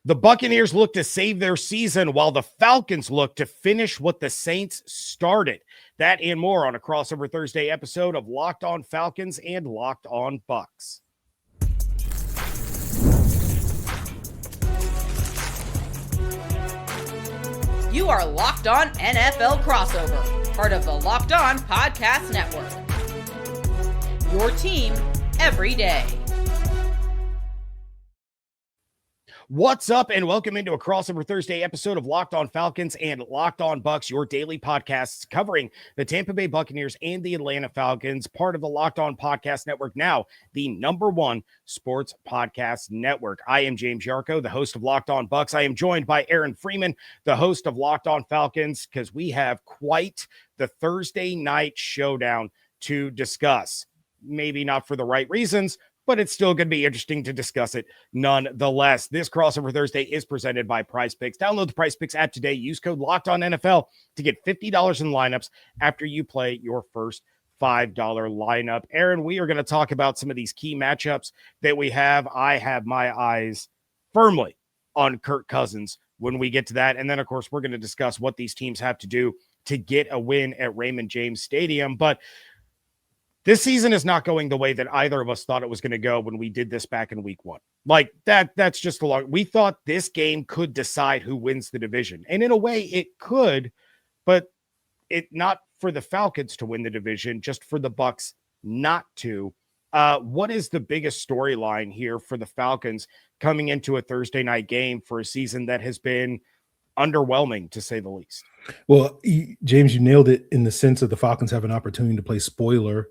The Buccaneers look to save their season while the Falcons look to finish what the Saints started. That and more on a Crossover Thursday episode of Locked On Falcons and Locked On Bucs. You are Locked On NFL Crossover, part of the Locked On Podcast Network. Your team every day. What's up, and welcome into a Crossover Thursday episode of Locked On Falcons and Locked On Bucs, your daily podcasts covering the Tampa Bay Buccaneers and the Atlanta Falcons, part of the Locked On Podcast Network, now the #1 sports podcast network. I am James Yarcho, the host of Locked On Bucs. I am joined by Aaron Freeman, the host of Locked On Falcons, because we have quite the Thursday night showdown to discuss. Maybe not for the right reasons, but it's still going to be interesting to discuss it nonetheless. This Crossover Thursday is presented by Prize Picks. Download the Prize Picks app today. Use code LOCKEDONNFL to get $50 in lineups after you play your first $5 lineup. Aaron, we are going to talk about some of these key matchups that we have. I have my eyes firmly on Kirk Cousins when we get to that. And then, of course, we're going to discuss what these teams have to do to get a win at Raymond James Stadium. But this season is not going the way that either of us thought it was going to go when we did this back in week 1. Like that's just a long. We thought this game could decide who wins the division. And in a way it could, but it not for the Falcons to win the division, just for the Bucs not to. What is the biggest storyline here for the Falcons coming into a Thursday night game for a season that has been underwhelming, to say the least? Well, James, you nailed it in the sense that the Falcons have an opportunity to play spoiler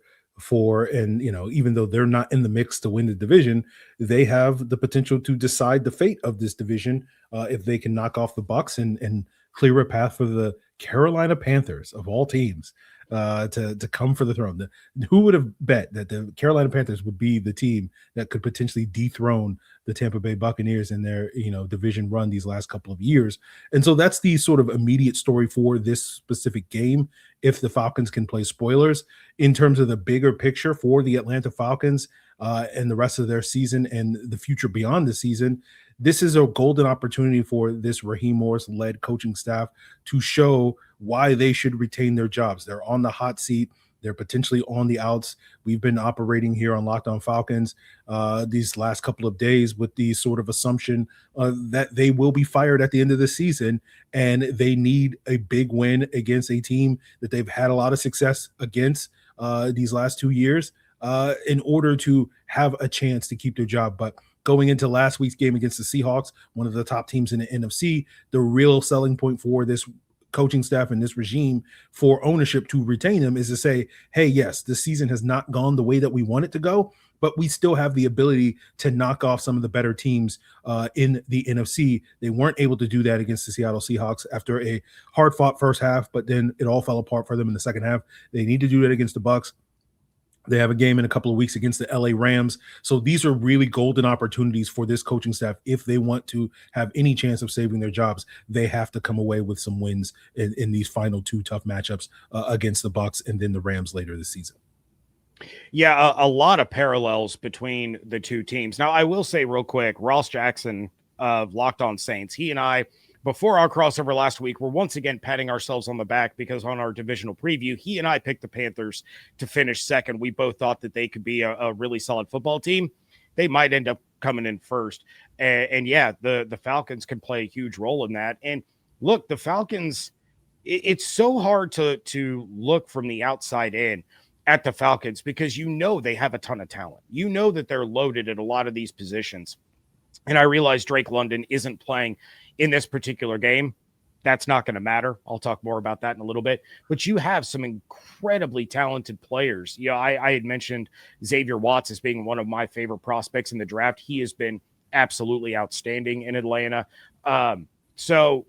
and even though they're not in the mix to win the division, they have the potential to decide the fate of this division if they can knock off the Bucs and clear a path for the Carolina Panthers of all teams to come for the throne. Who would have bet that the Carolina Panthers would be the team that could potentially dethrone the Tampa Bay Buccaneers in their division run these last couple of years? And so that's the sort of immediate story for this specific game. If the Falcons can play spoilers, in terms of the bigger picture for the Atlanta Falcons and the rest of their season and the future beyond the season, this is a golden opportunity for this Raheem Morris-led coaching staff to show why they should retain their jobs. They're on the hot seat. They're potentially on the outs. We've been operating here on Locked On Falcons these last couple of days with the sort of assumption that they will be fired at the end of the season, and they need a big win against a team that they've had a lot of success against these last 2 years in order to have a chance to keep their job. But going into last week's game against the Seahawks, one of the top teams in the NFC, the real selling point for this coaching staff and this regime for ownership to retain him is to say, hey, yes, the season has not gone the way that we want it to go, but we still have the ability to knock off some of the better teams in the NFC. They weren't able to do that against the Seattle Seahawks after a hard-fought first half, but then it all fell apart for them in the second half. They need to do that against the Bucs. They have a game in a couple of weeks against the LA Rams. So these are really golden opportunities for this coaching staff. If they want to have any chance of saving their jobs, they have to come away with some wins in these final 2 tough matchups against the Bucs and then the Rams later this season. Yeah, a lot of parallels between the two teams. Now, I will say real quick, Ross Jackson of Locked On Saints, he and I, before our crossover last week, we're once again patting ourselves on the back because on our divisional preview, he and I picked the Panthers to finish second. We both thought that they could be a really solid football team. They might end up coming in first. And yeah, the Falcons can play a huge role in that. And look, the Falcons, it's so hard to look from the outside in at the Falcons because they have a ton of talent. You know that they're loaded at a lot of these positions. And I realize Drake London isn't playing in this particular game. That's not going to matter. I'll talk more about that in a little bit. But you have some incredibly talented players. Yeah, I had mentioned Xavier Watts as being one of my favorite prospects in the draft. He has been absolutely outstanding in Atlanta. So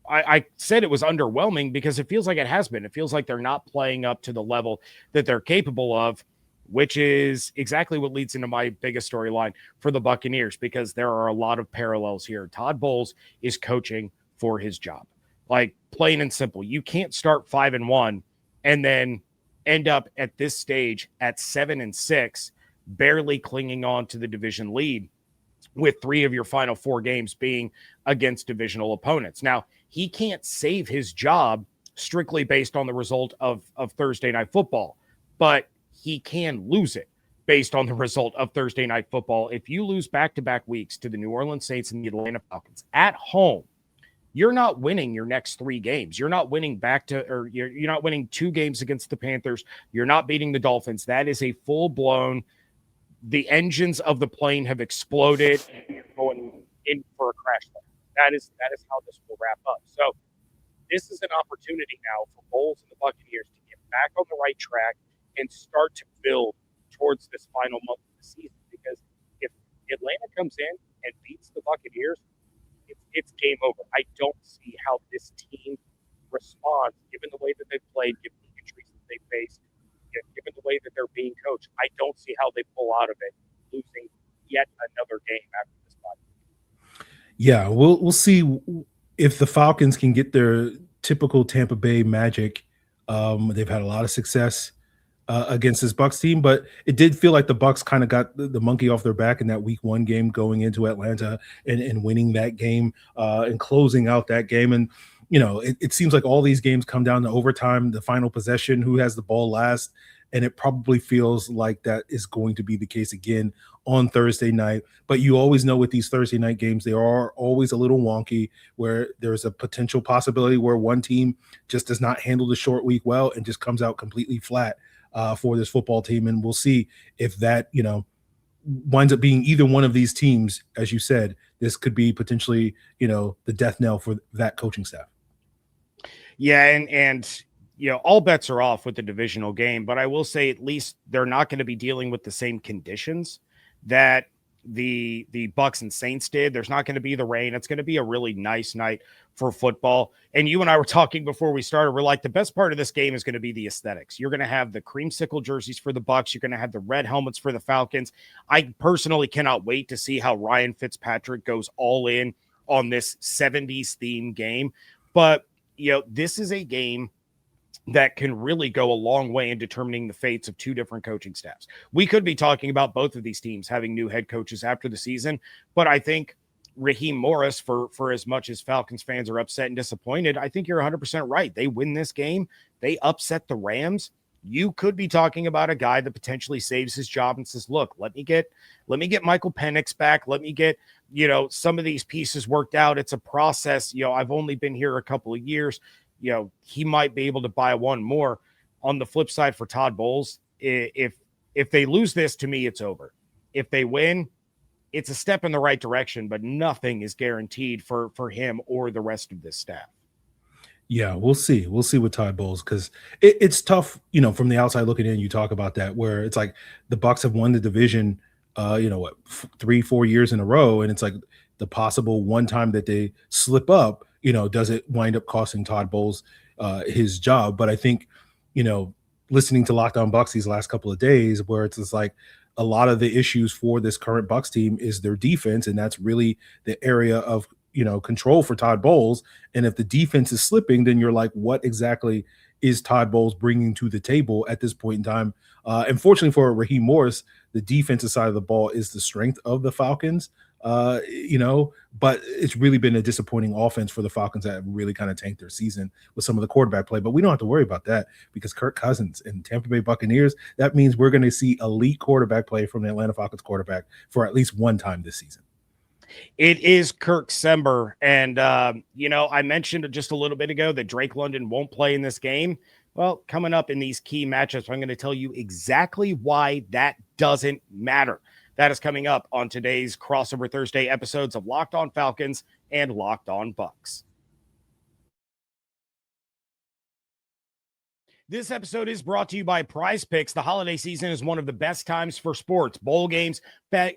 I said it was underwhelming because it feels like it has been. It feels like they're not playing up to the level that they're capable of, which is exactly what leads into my biggest storyline for the Buccaneers, because there are a lot of parallels here. Todd Bowles is coaching for his job. Like, plain and simple. You can't start 5-1 and then end up at this stage at 7-6, barely clinging on to the division lead with 3 of your final 4 games being against divisional opponents. Now, he can't save his job strictly based on the result of Thursday Night Football, but he can lose it based on the result of Thursday Night Football. If you lose back-to-back weeks to the New Orleans Saints and the Atlanta Falcons at home, you're not winning your next 3 games. You're not winning you're not winning 2 games against the Panthers. You're not beating the Dolphins. That is a full-blown, the engines of the plane have exploded and you're going in for a crash. That is how this will wrap up. So this is an opportunity now for Bowles and the Buccaneers to get back on the right track and start to build towards this final month of the season. Because if Atlanta comes in and beats the Buccaneers, it's game over. I don't see how this team responds, given the way that they've played, given the injuries that they face, given the way that they're being coached. I don't see how they pull out of it, losing yet another game after this podcast. Yeah, we'll see if the Falcons can get their typical Tampa Bay magic. They've had a lot of success against this Bucs team, but it did feel like the Bucs kind of got the monkey off their back in that week 1 game going into Atlanta and winning that game and closing out that game. And, you know, it seems like all these games come down to overtime, the final possession, who has the ball last. And it probably feels like that is going to be the case again on Thursday night. But you always know with these Thursday night games, they are always a little wonky, where there's a potential possibility where one team just does not handle the short week well and just comes out completely flat for this football team. And we'll see if that, you know, winds up being either one of these teams. As you said, this could be potentially, you know, the death knell for that coaching staff. Yeah, and you know, all bets are off with the divisional game, but I will say at least they're not going to be dealing with the same conditions that the Bucs and Saints did. There's not going to be the rain. It's going to be a really nice night for football. And you and I were talking before we started. We're like, the best part of this game is going to be the aesthetics. You're going to have the creamsicle jerseys for the Bucs. You're going to have the red helmets for the Falcons. I personally cannot wait to see how Ryan Fitzpatrick goes all in on this 70s theme game. But, you know, this is a game that can really go a long way in determining the fates of 2 different coaching staffs. We could be talking about both of these teams having new head coaches after the season, but I think Raheem Morris, for as much as Falcons fans are upset and disappointed, I think you're 100% right. They win this game. They upset the Rams. You could be talking about a guy that potentially saves his job and says, look, let me get Michael Penix back. Let me get, you know, some of these pieces worked out. It's a process. You know, I've only been here a couple of years. You know, he might be able to buy one more. On the flip side for Todd Bowles, if they lose this, to me, it's over. If they win, it's a step in the right direction, but nothing is guaranteed for him or the rest of this staff. Yeah, we'll see. We'll see with Todd Bowles, because it's tough, you know, from the outside looking in. You talk about that, where it's like the Bucs have won the division, you know, what, 3-4 years in a row, and it's like the possible one time that they slip up, you know, does it wind up costing Todd Bowles his job? But I think, you know, listening to Locked On Bucs these last couple of days, where it's just like a lot of the issues for this current Bucs team is their defense, and that's really the area of, you know, control for Todd Bowles. And if the defense is slipping, then you're like, what exactly is Todd Bowles bringing to the table at this point in time? And fortunately for Raheem Morris, the defensive side of the ball is the strength of the Falcons. You know, but it's really been a disappointing offense for the Falcons that have really kind of tanked their season with some of the quarterback play. But we don't have to worry about that, because Kirk Cousins and Tampa Bay Buccaneers, that means we're going to see elite quarterback play from the Atlanta Falcons quarterback for at least one time this season. It is Kirk Sember. And, you know, I mentioned just a little bit ago that Drake London won't play in this game. Well, coming up in these key matchups, I'm going to tell you exactly why that doesn't matter. That is coming up on today's Crossover Thursday episodes of Locked On Falcons and Locked On Bucs. This episode is brought to you by Prize Picks. The holiday season is one of the best times for sports. Bowl games,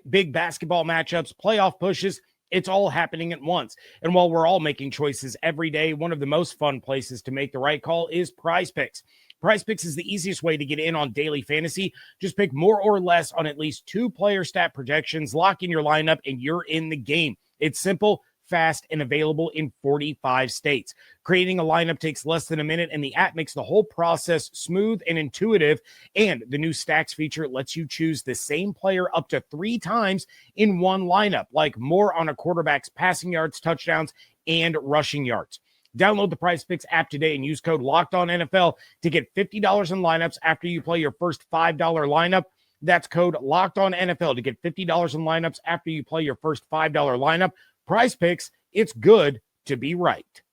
big basketball matchups, playoff pushes. It's all happening at once. And while we're all making choices every day, one of the most fun places to make the right call is Prize Picks. Prize Picks is the easiest way to get in on daily fantasy. Just pick more or less on at least 2 player stat projections, lock in your lineup, and you're in the game. It's simple, fast, and available in 45 states. Creating a lineup takes less than a minute, and the app makes the whole process smooth and intuitive. And the new Stacks feature lets you choose the same player up to 3 times in one lineup, like more on a quarterback's passing yards, touchdowns, and rushing yards. Download the PrizePicks app today and use code LOCKEDONNFL to get $50 in lineups after you play your first $5 lineup. That's code LOCKEDONNFL to get $50 in lineups after you play your first $5 lineup. PrizePicks, it's good to be right.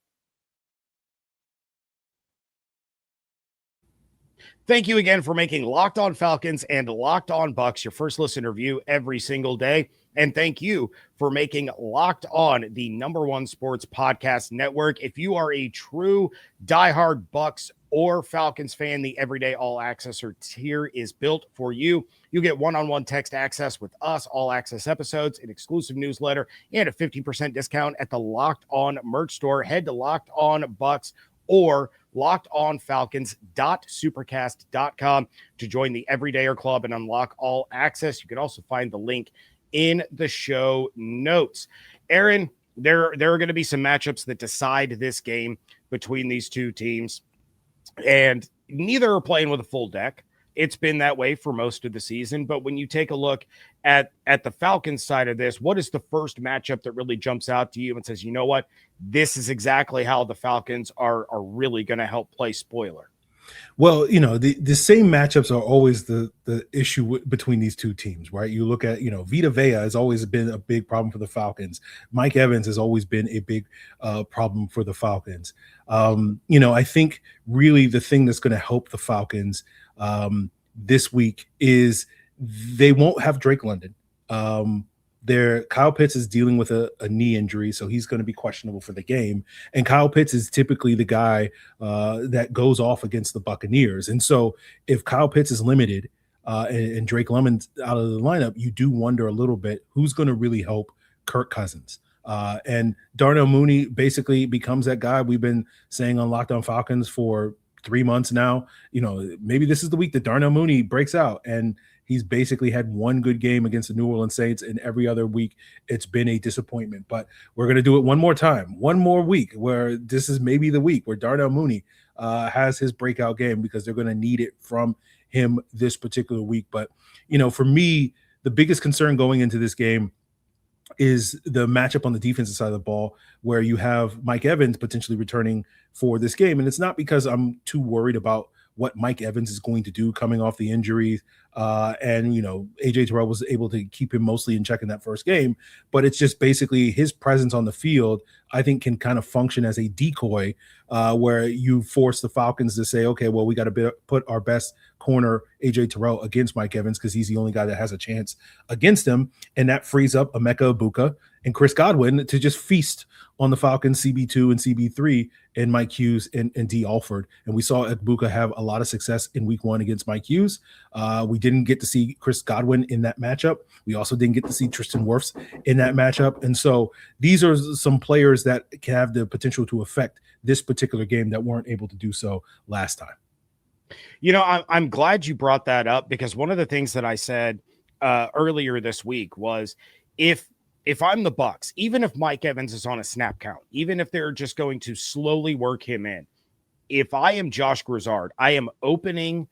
Thank you again for making Locked On Falcons and Locked On Bucs your first listen review every single day. And thank you for making Locked On the #1 sports podcast network. If you are a true diehard Bucs or Falcons fan, the Everyday All Access or tier is built for you. You get one-on-one text access with us, all access episodes, an exclusive newsletter, and a 50% discount at the Locked On merch store. Head to Locked On Bucs or lockedonfalcons.supercast.com to join the Everydayer Club and unlock all access. You can also find the link in the show notes. Aaron, there are going to be some matchups that decide this game between these two teams, and neither are playing with a full deck. It's been that way for most of the season, but when you take a look at the Falcons side of this, what is the first matchup that really jumps out to you and says, you know what, this is exactly how the Falcons are really going to help play spoiler? Well, the same matchups are always the issue between these two teams, right? You look at, Vita Vea has always been a big problem for the Falcons. Mike Evans has always been a big problem for the Falcons. I think really the thing that's going to help the Falcons this week is they won't have Drake London. Kyle Pitts is dealing with a knee injury, so he's going to be questionable for the game. And Kyle Pitts is typically the guy that goes off against the Buccaneers. And so if Kyle Pitts is limited and Drake London's out of the lineup, you do wonder a little bit who's going to really help Kirk Cousins. And Darnell Mooney basically becomes that guy we've been saying on Locked On Falcons for 3 months now. Maybe this is the week that Darnell Mooney breaks out, and he's basically had one good game against the New Orleans Saints, and every other week it's been a disappointment. But we're going to do it one more time, one more week, where this is maybe the week where Darnell Mooney has his breakout game, because they're going to need it from him this particular week. But, for me, the biggest concern going into this game is the matchup on the defensive side of the ball, where you have Mike Evans potentially returning for this game. And it's not because I'm too worried about what Mike Evans is going to do coming off the injuries. AJ Terrell was able to keep him mostly in check in that first game, but it's just basically his presence on the field, I think, can kind of function as a decoy where you force the Falcons to say, okay, well, we got to put our best corner, AJ Terrell, against Mike Evans, because he's the only guy that has a chance against him. And that frees up Emeka Egbuka and Chris Godwin to just feast on the Falcons CB2 and CB3 and Mike Hughes and D. Alford. And we saw Egbuka have a lot of success in week 1 against Mike Hughes. We didn't get to see Chris Godwin in that matchup. We also didn't get to see Tristan Wirfs in that matchup. And so these are some players that can have the potential to affect this particular game that weren't able to do so last time. I'm glad you brought that up, because one of the things that I said earlier this week was if I'm the Bucs, even if Mike Evans is on a snap count, even if they're just going to slowly work him in, if I am Josh Grizzard, I am opening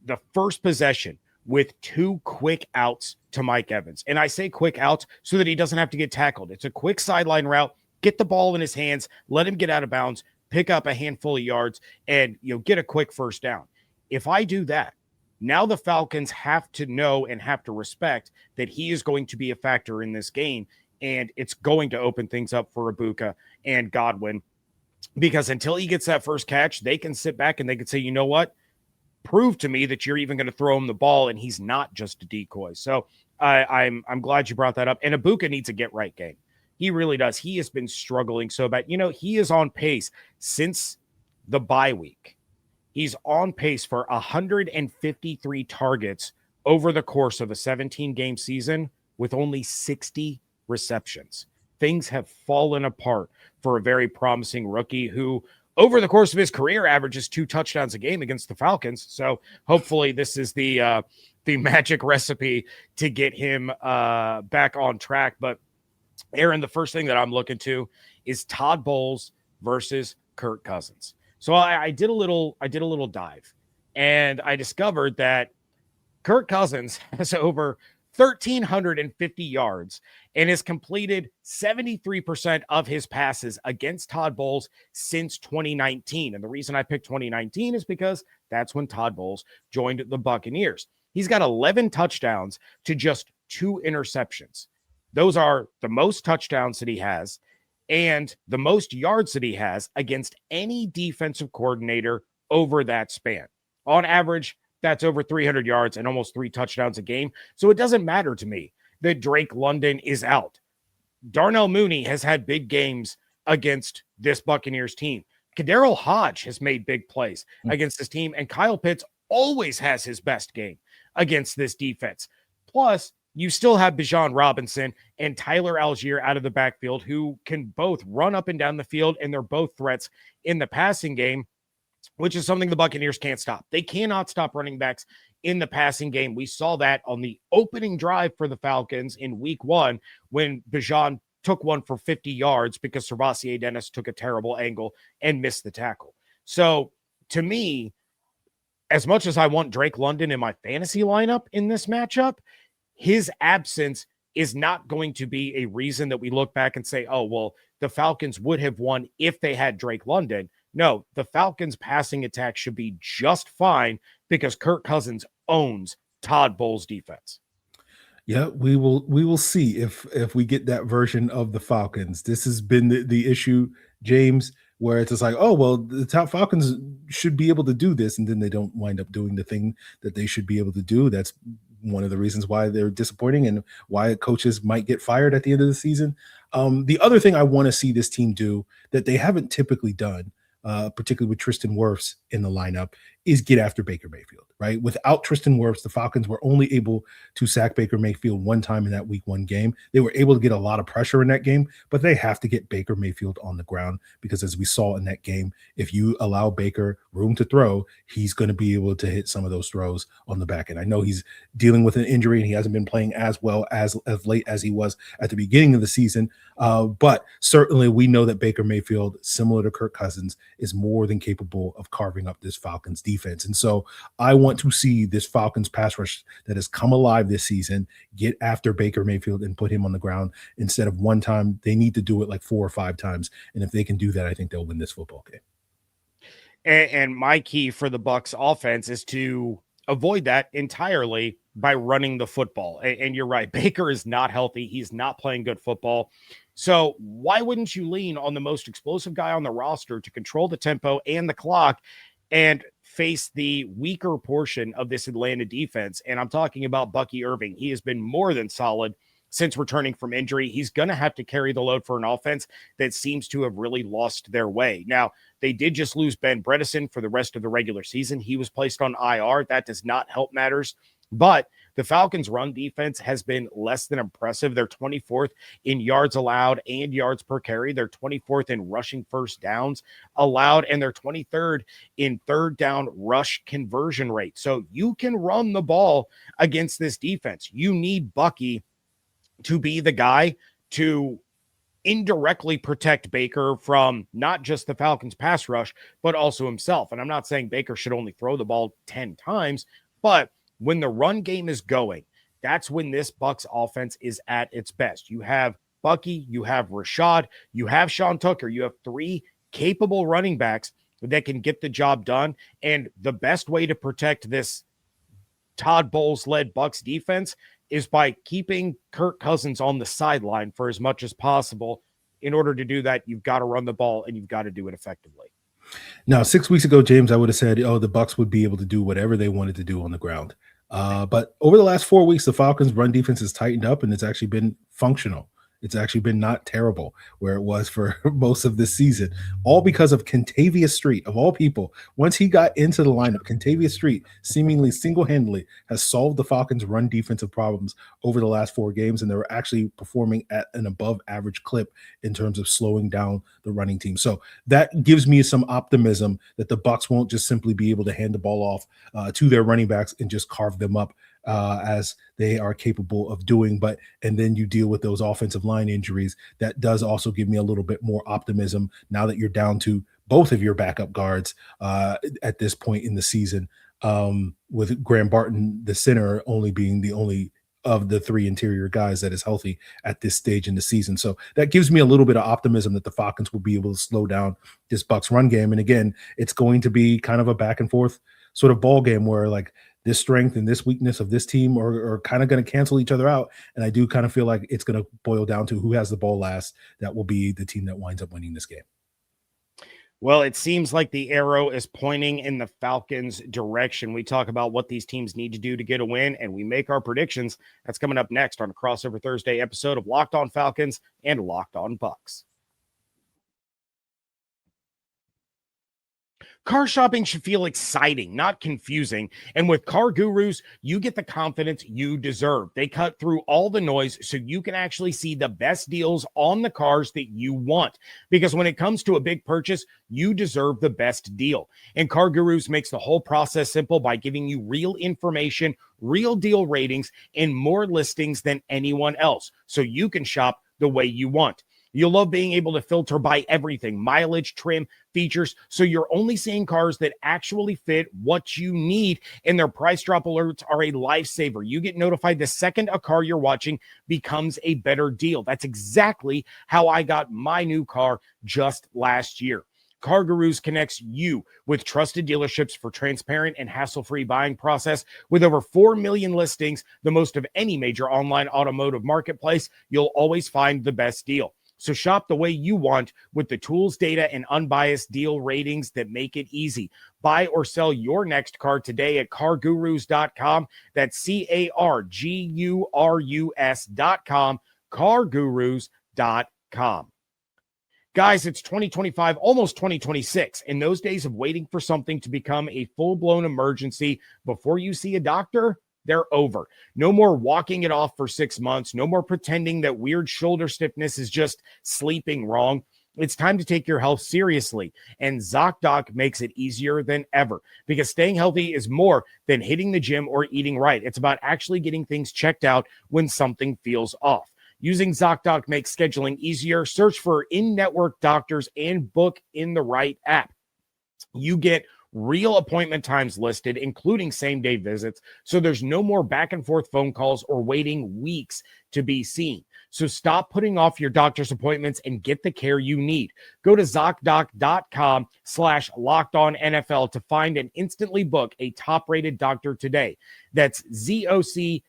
the first possession with 2 quick outs to Mike Evans. And I say quick outs so that he doesn't have to get tackled. It's a quick sideline route, get the ball in his hands, let him get out of bounds, pick up a handful of yards, and get a quick first down. If I do that, now the Falcons have to know and have to respect that he is going to be a factor in this game, and it's going to open things up for Egbuka and Godwin, because until he gets that first catch, they can sit back and they can say, you know what, prove to me that you're even going to throw him the ball and he's not just a decoy. So I'm glad you brought that up. And Egbuka needs a get-right game. He really does. He has been struggling so bad. He is on pace since the bye week. He's on pace for 153 targets over the course of a 17-game season with only 60 receptions. Things have fallen apart for a very promising rookie who, over the course of his career, averages 2 touchdowns a game against the Falcons. So hopefully this is the magic recipe to get him back on track. But Aaron, the first thing that I'm looking to is Todd Bowles versus Kirk Cousins. So I did a little dive, and I discovered that Kirk Cousins has over 1,350 yards and has completed 73% of his passes against Todd Bowles since 2019. And the reason I picked 2019 is because that's when Todd Bowles joined the Buccaneers. He's got 11 touchdowns to just 2 interceptions. Those are the most touchdowns that he has and the most yards that he has against any defensive coordinator over that span. On average, that's over 300 yards and almost 3 touchdowns a game. So it doesn't matter to me that Drake London is out. Darnell Mooney has had big games against this Buccaneers team. Kaderil Hodge has made big plays against this team, and Kyle Pitts always has his best game against this defense. Plus, you still have Bijan Robinson and Tyler Algier out of the backfield who can both run up and down the field, and they're both threats in the passing game, which is something the Buccaneers can't stop. They cannot stop running backs in the passing game. We saw that on the opening drive for the Falcons in week 1 when Bijan took one for 50 yards because Servassier Dennis took a terrible angle and missed the tackle. So to me, as much as I want Drake London in my fantasy lineup in this matchup, his absence is not going to be a reason that we look back and say, oh, well, the Falcons would have won if they had Drake London. No, the Falcons' passing attack should be just fine because Kirk Cousins owns Todd Bowles' defense. Yeah, we will see if we get that version of the Falcons. This has been the issue, James, where it's just like, oh, well, the top Falcons should be able to do this, and then they don't wind up doing the thing that they should be able to do. That's one of the reasons why they're disappointing and why coaches might get fired at the end of the season. The other thing I want to see this team do that they haven't typically done, particularly with Tristan Wirfs in the lineup, is get after Baker Mayfield, right? Without Tristan Wirfs, the Falcons were only able to sack Baker Mayfield one time in that week 1 game. They were able to get a lot of pressure in that game, but they have to get Baker Mayfield on the ground because, as we saw in that game, if you allow Baker room to throw, he's going to be able to hit some of those throws on the back end. I know he's dealing with an injury and he hasn't been playing as well as late as he was at the beginning of the season, but certainly we know that Baker Mayfield, similar to Kirk Cousins, is more than capable of carving up this Falcons defense. And so I want to see this Falcons pass rush that has come alive this season get after Baker Mayfield and put him on the ground instead of one time. They need to do it like 4 or 5 times. And if they can do that, I think they'll win this football game. And my key for the Bucs offense is to avoid that entirely by running the football. And you're right, Baker is not healthy. He's not playing good football. So why wouldn't you lean on the most explosive guy on the roster to control the tempo and the clock and face the weaker portion of this Atlanta defense? And I'm talking about Bucky Irving. He has been more than solid since returning from injury. He's going to have to carry the load for an offense that seems to have really lost their way. Now, they did just lose Ben Bredeson for the rest of the regular season. He was placed on IR. That does not help matters. But the Falcons' run defense has been less than impressive. They're 24th in yards allowed and yards per carry. They're 24th in rushing first downs allowed, and they're 23rd in third down rush conversion rate. So you can run the ball against this defense. You need Bucky to be the guy to indirectly protect Baker from not just the Falcons pass rush, but also himself. And I'm not saying Baker should only throw the ball 10 times, but when the run game is going, that's when this Bucs offense is at its best. You have Bucky, you have Rashad, you have Sean Tucker, you have 3 capable running backs that can get the job done. And the best way to protect this Todd Bowles-led Bucs defense is by keeping Kirk Cousins on the sideline for as much as possible. In order to do that, you've got to run the ball and you've got to do it effectively. Now, 6 weeks ago, James, I would have said, oh, the Bucs would be able to do whatever they wanted to do on the ground. But over the last 4 weeks, the Falcons' run defense has tightened up, and it's actually been functional. It's actually been not terrible where it was for most of this season, all because of Kentavious Street, of all people. Once he got into the lineup, Kentavious Street seemingly single-handedly has solved the Falcons' run defensive problems over the last 4 games, and they're actually performing at an above-average clip in terms of slowing down the running team. So that gives me some optimism that the Bucs won't just simply be able to hand the ball off to their running backs and just carve them up as they are capable of doing. And then you deal with those offensive line injuries. That does also give me a little bit more optimism now that you're down to both of your backup guards at this point in the season, with Graham Barton, the center, only being the only of the three interior guys that is healthy at this stage in the season. So that gives me a little bit of optimism that the Falcons will be able to slow down this Bucs run game. And again, it's going to be kind of a back and forth sort of ball game where like this strength and this weakness of this team are kind of going to cancel each other out. And I do kind of feel like it's going to boil down to who has the ball last. That will be the team that winds up winning this game. Well, it seems like the arrow is pointing in the Falcons' direction. We talk about what these teams need to do to get a win, and we make our predictions. That's coming up next on a Crossover Thursday episode of Locked On Falcons and Locked On Bucs. Car shopping should feel exciting, not confusing. And with Car Gurus, you get the confidence you deserve. They cut through all the noise so you can actually see the best deals on the cars that you want. Because when it comes to a big purchase, you deserve the best deal. And Car Gurus makes the whole process simple by giving you real information, real deal ratings, and more listings than anyone else, so you can shop the way you want. You'll love being able to filter by everything, mileage, trim, features, so you're only seeing cars that actually fit what you need, and their price drop alerts are a lifesaver. You get notified the second a car you're watching becomes a better deal. That's exactly how I got my new car just last year. Car Gurus connects you with trusted dealerships for transparent and hassle-free buying process. With over 4 million listings, the most of any major online automotive marketplace, you'll always find the best deal. So shop the way you want with the tools, data, and unbiased deal ratings that make it easy. Buy or sell your next car today at cargurus.com. That's CARGURUS.com, cargurus.com. Guys, it's 2025, almost 2026, and those days of waiting for something to become a full-blown emergency before you see a doctor, they're over. No more walking it off for 6 months. No more pretending that weird shoulder stiffness is just sleeping wrong. It's time to take your health seriously, and ZocDoc makes it easier than ever, because staying healthy is more than hitting the gym or eating right. It's about actually getting things checked out when something feels off. Using ZocDoc makes scheduling easier. Search for in-network doctors and book in the right app. You get real appointment times listed, including same-day visits, so there's no more back-and-forth phone calls or waiting weeks to be seen. So stop putting off your doctor's appointments and get the care you need. Go to ZocDoc.com/LockedOnNFL to find and instantly book a top-rated doctor today. That's ZocDoc.com/LockedOnNFL,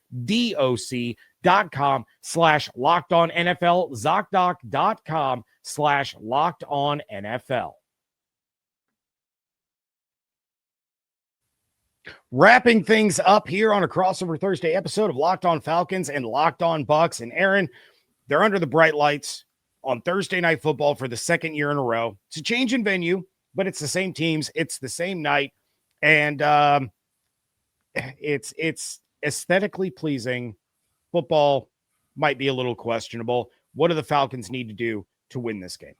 ZocDoc.com/LockedOnNFL. Wrapping things up here on a Crossover Thursday episode of Locked On Falcons and Locked On Bucs. And Aaron, they're under the bright lights on Thursday Night Football for the second year in a row. It's a change in venue, but it's the same teams. It's the same night. And it's aesthetically pleasing. Football might be a little questionable. What do the Falcons need to do to win this game?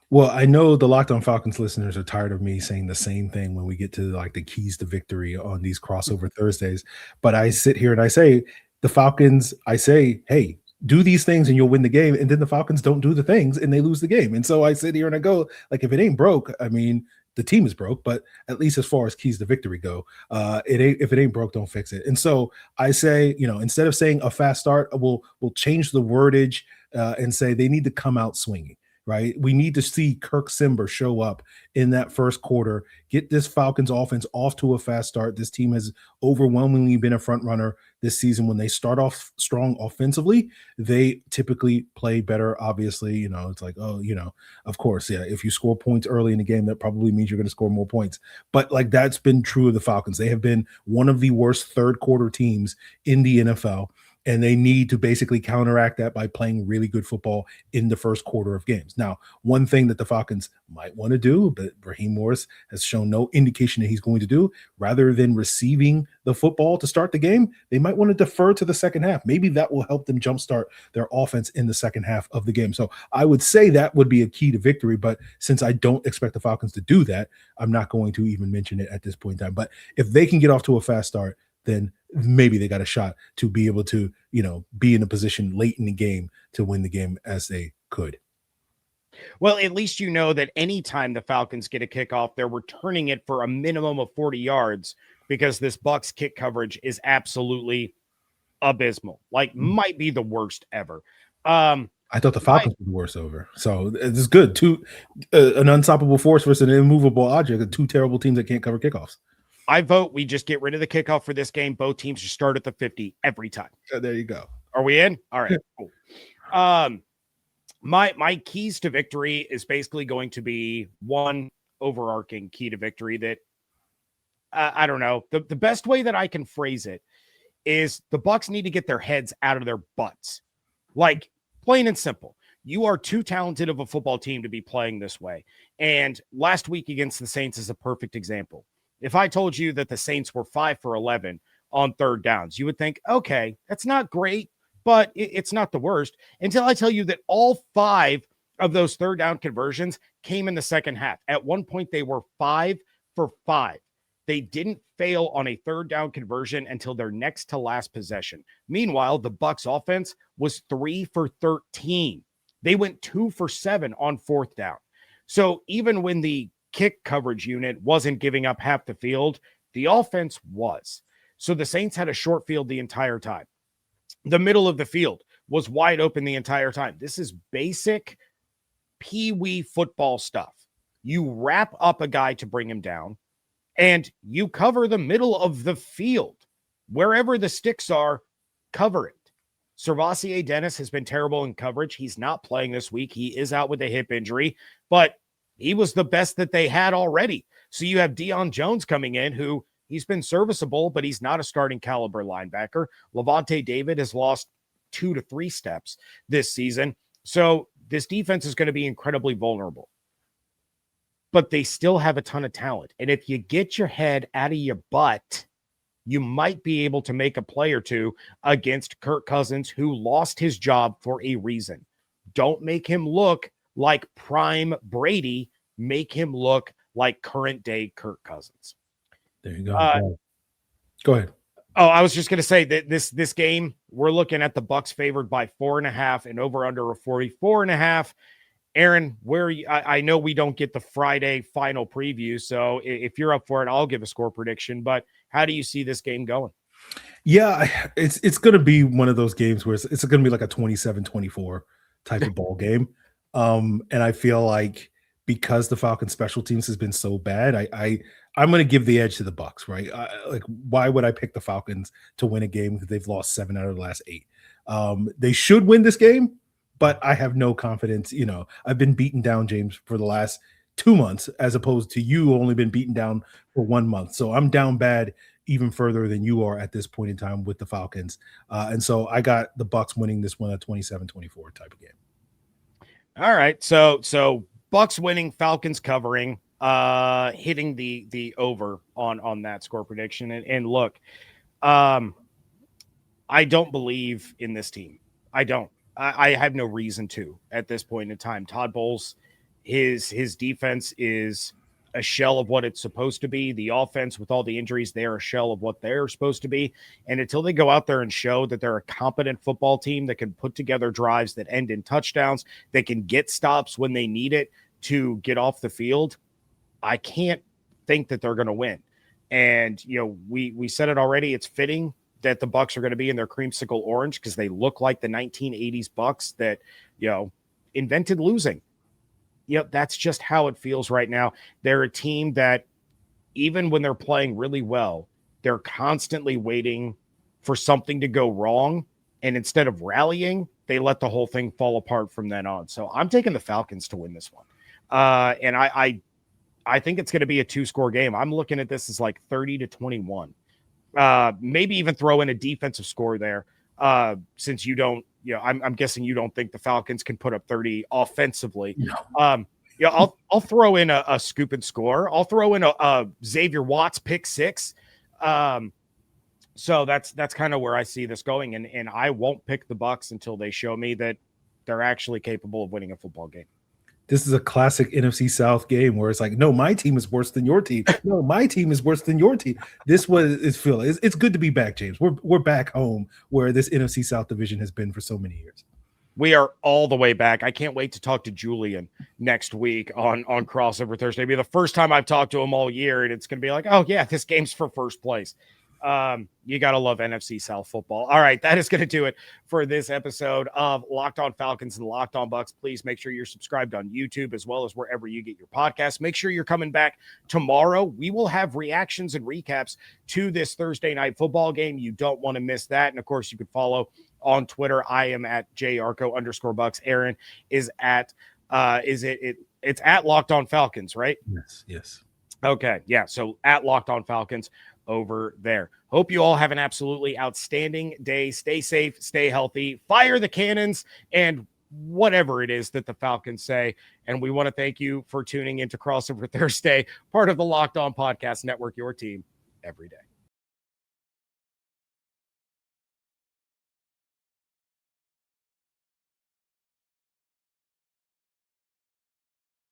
Well, I know the Locked On Falcons listeners are tired of me saying the same thing when we get to like the keys to victory on these crossover Thursdays. But I sit here and I say, the Falcons, I say, hey, do these things and you'll win the game. And then the Falcons don't do the things and they lose the game. And so I sit here and I go, like, if it ain't broke, I mean, the team is broke, but at least as far as keys to victory go, if it ain't broke, don't fix it. And so I say, instead of saying a fast start, we'll change the wordage and say they need to come out swinging. Right. We need to see Kirk Cousins show up in that first quarter, get this Falcons offense off to a fast start. This team has overwhelmingly been a front runner this season. When they start off strong offensively, they typically play better. Obviously, it's like, of course, yeah, if you score points early in the game, that probably means you're going to score more points. But like, that's been true of the Falcons. They have been one of the worst third quarter teams in the NFL. And they need to basically counteract that by playing really good football in the first quarter of games. Now, one thing that the Falcons might want to do, but Raheem Morris has shown no indication that he's going to do, rather than receiving the football to start the game, they might want to defer to the second half. Maybe that will help them jumpstart their offense in the second half of the game. So I would say that would be a key to victory. But since I don't expect the Falcons to do that, I'm not going to even mention it at this point in time. But if they can get off to a fast start, then maybe they got a shot to be able to, be in a position late in the game to win the game as they could. Well, at least you know that anytime the Falcons get a kickoff, they're returning it for a minimum of 40 yards because this Bucs kick coverage is absolutely abysmal. Like, might be the worst ever. I thought the Falcons were the worst over. So it's good. An unstoppable force versus an immovable object, two terrible teams that can't cover kickoffs. I vote we just get rid of the kickoff for this game. Both teams just start at the 50 every time. There you go. Are we in? All right, cool. My keys to victory is basically going to be one overarching key to victory that I don't know. The best way that I can phrase it is the Bucs need to get their heads out of their butts. Like, plain and simple. You are too talented of a football team to be playing this way. And last week against the Saints is a perfect example. If I told you that the Saints were 5 for 11 on third downs, you would think, okay, that's not great, but it's not the worst, until I tell you that all 5 of those third down conversions came in the second half. At one point, they were 5 for 5. They didn't fail on a third down conversion until their next to last possession. Meanwhile, the Bucs offense was 3 for 13. They went 2 for 7 on fourth down. So even when the kick coverage unit wasn't giving up half the field, the offense was. So the Saints had a short field the entire time. The middle of the field was wide open the entire time. This is basic pee-wee football stuff. You wrap up a guy to bring him down, and you cover the middle of the field. Wherever the sticks are, cover it. Servassier Dennis has been terrible in coverage. He's not playing this week. He is out with a hip injury, but he was the best that they had already. So you have Deion Jones coming in, who he's been serviceable, but he's not a starting caliber linebacker. Levante David has lost 2 to 3 steps this season. So this defense is going to be incredibly vulnerable. But they still have a ton of talent. And if you get your head out of your butt, you might be able to make a play or two against Kirk Cousins, who lost his job for a reason. Don't make him look like prime Brady. Make him look like current day Kirk Cousins. There you go. Go ahead. Oh, I was just going to say that this game, we're looking at the Bucs favored by 4.5 and over under a 44.5. Aaron, where are you? I know we don't get the Friday final preview, so if you're up for it, I'll give a score prediction. But how do you see this game going? Yeah, it's going to be one of those games where it's going to be like a 27-24 type of ball game. And I feel like because the Falcons special teams has been so bad, I'm going to give the edge to the Bucs, right? Like, why would I pick the Falcons to win a game because they've lost 7 out of the last 8? They should win this game, but I have no confidence. I've been beaten down, James, for the last 2 months, as opposed to you only been beaten down for 1 month. So I'm down bad even further than you are at this point in time with the Falcons. And so I got the Bucs winning this one, a 27-24 type of game. All right. So Bucs winning, Falcons covering, hitting the over on that score prediction. And look, I don't believe in this team. I don't. I have no reason to at this point in time. Todd Bowles, his defense is a shell of what it's supposed to be. The offense, with all the injuries, they're a shell of what they're supposed to be. And until they go out there and show that they're a competent football team that can put together drives that end in touchdowns, that can get stops when they need it to get off the field, I can't think that they're going to win. And, we said it already. It's fitting that the Bucs are going to be in their creamsicle orange because they look like the 1980s Bucs that, invented losing. That's just how it feels right now. They're a team that even when they're playing really well, they're constantly waiting for something to go wrong. And instead of rallying, they let the whole thing fall apart from then on. So I'm taking the Falcons to win this one. And I think it's going to be a 2-score game. I'm looking at this as like 30-21. Maybe even throw in a defensive score there. Since you don't, I'm guessing you don't think the Falcons can put up 30 offensively. No. I'll throw in a scoop and score. I'll throw in a Xavier Watts pick 6. So that's kind of where I see this going. And I won't pick the Bucs until they show me that they're actually capable of winning a football game. This is a classic NFC South game where it's like, no, my team is worse than your team. No, my team is worse than your team. This was it's feel. It's good to be back, James. We're back home where this NFC South division has been for so many years. We are all the way back. I can't wait to talk to Julian next week on Crossover Thursday. It'll be the first time I've talked to him all year, and it's going to be like, oh, yeah, this game's for first place. You got to love NFC South football. All right, that is going to do it for this episode of Locked On Falcons and Locked On Bucs. Please make sure you're subscribed on YouTube as well as wherever you get your podcasts. Make sure you're coming back tomorrow. We will have reactions and recaps to this Thursday night football game. You don't want to miss that. And, of course, you can follow on Twitter. I am at Yarcho_Bucks. Aaron is at it's at Locked On Falcons, right? Yes. Okay. Yeah. So at Locked On Falcons over there. Hope you all have an absolutely outstanding day. Stay safe, stay healthy, fire the cannons, and whatever it is that the Falcons say. And we want to thank you for tuning into Crossover Thursday, part of the Locked On Podcast Network, your team every day.